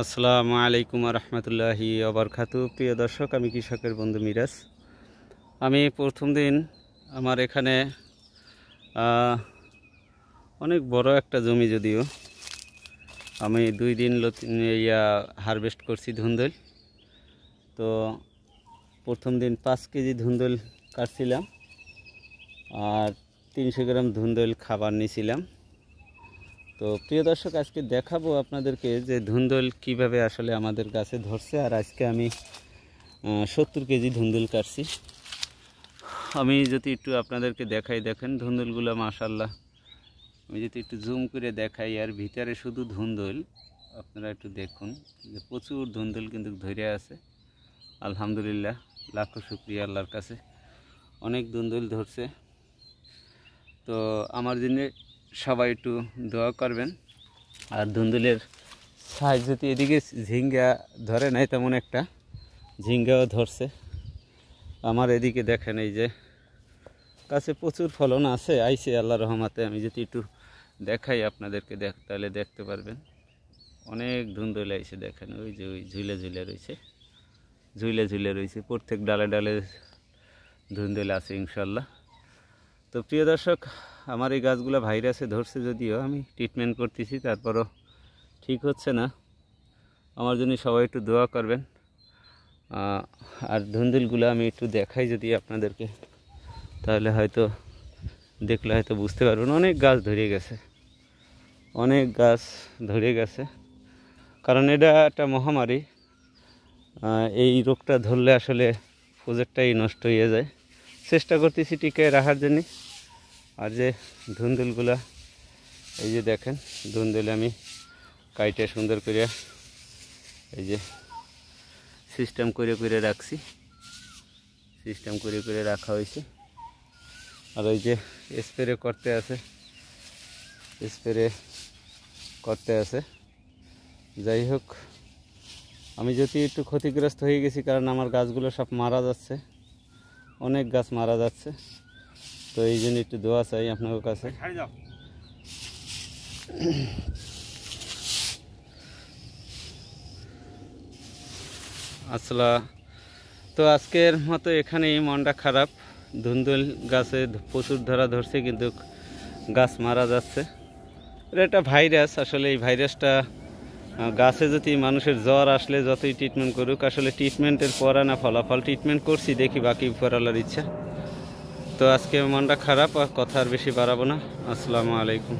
আসসালামু আলাইকুম রহমতুল্লাহি ওয়াবারাকাতু। প্রিয় দর্শক, আমি কৃষকের বন্ধু মিরাজ। আমি প্রথম দিন আমার এখানে অনেক বড় একটা জমি, যদিও আমি 2 দিন হারভেস্ট করছি ধুন্দুল। তো প্রথম দিন 5 কেজি ধুন্দুল কাটছিলাম আর 300 গ্রাম ধুন্দুল খাবার নিয়েছিলাম। তো প্রিয় দর্শক, আজকে দেখাবো আপনাদেরকে যে ধুন্দুল কিভাবে আসলে আমাদের গাছে ধরছে। আর আজকে আমি 70 কেজি ধুন্দুল কাটছি। আমি যদি একটু আপনাদেরকে দেখাই, দেখেন ধুন্দুলগুলো মাশাআল্লাহ। আমি যদি একটু জুম করে দেখাই, আর ভিতরে শুধু ধুন্দুল, আপনারা একটু দেখুন যে প্রচুর ধুন্দুল কিন্তু ধরে আছে। আলহামদুলিল্লাহ, লাখো শুকরিয়া আল্লাহর কাছে, অনেক ধুন্দুল ধরছে। তো আমার জন্য সবাই একটু দোয়া করবেন। আর ধুন্দুলের সাইজ যদি, এদিকে ঝিঙ্গা ধরে নাই তেমন একটা, ঝিঙ্গাও ধরছে আমার এদিকে। দেখেন এই যে কাছে প্রচুর ফলন আছে, আইছে আল্লাহর রহমতে। আমি যদি একটু দেখাই আপনাদেরকে, তাহলে দেখতে পারবেন অনেক ধুন্দুল আইছে। দেখেন ওই যে ওই ঝুলে ঝুলে রয়েছে, প্রত্যেক ডালে ডালে ধুন্দুল আছে ইনশাল্লাহ। তো প্রিয় দর্শক, আমার এই গাছগুলো ভাইরাসে ধরছে, যদিও আমি ট্রিটমেন্ট করতেছি, তারপরও ঠিক হচ্ছে না। আমার জন্য সবাই একটু দোয়া করবেন। আর ধুন্দুলগুলো আমি একটু দেখাই যদি আপনাদেরকে, তাহলে হয়তো দেখলে হয়তো বুঝতে পারবেন। অনেক গাছ ধরে গেছে, কারণ এটা একটা মহামারী। এই রোগটা ধরলে আসলে প্রজেক্টটাই নষ্ট হয়ে যায়। চেষ্টা করতেছি টিকে রাখার জন্য। আর যে ধুন্দুলগুলা, এই যে দেখেন ধুন্দুল আমি কাইটে সুন্দর করে এই যে সিস্টেম করে রাখছি, রাখা হয়েছে। আর ওই যে স্প্রে করতে আছে। যাই হোক, আমি যদি একটু ক্ষতিগ্রস্ত হয়ে গেছি, কারণ আমার গাছগুলো সব মারা যাচ্ছে, অনেক গাছ মারা যাচ্ছে। তো এই জন্য একটু দোয়া চাই আপনার কাছে। তো আজকের মতো এখানেই, মনটা খারাপ। ধুন্দুল গাছে প্রচুর ধরছে, কিন্তু গাছ মারা যাচ্ছে। এটা একটা ভাইরাস। আসলে এই ভাইরাসটা গাছে যদি মানুষের জ্বর আসলে যতই ট্রিটমেন্ট করুক, আসলে ট্রিটমেন্টের পরে না ফলাফল। ট্রিটমেন্ট করছি, দেখি বাকি ফলার ইচ্ছা। তো আজকে মনটা খারাপ, আর কথা আর বেশি বাড়াবো না। আসসালামু আলাইকুম।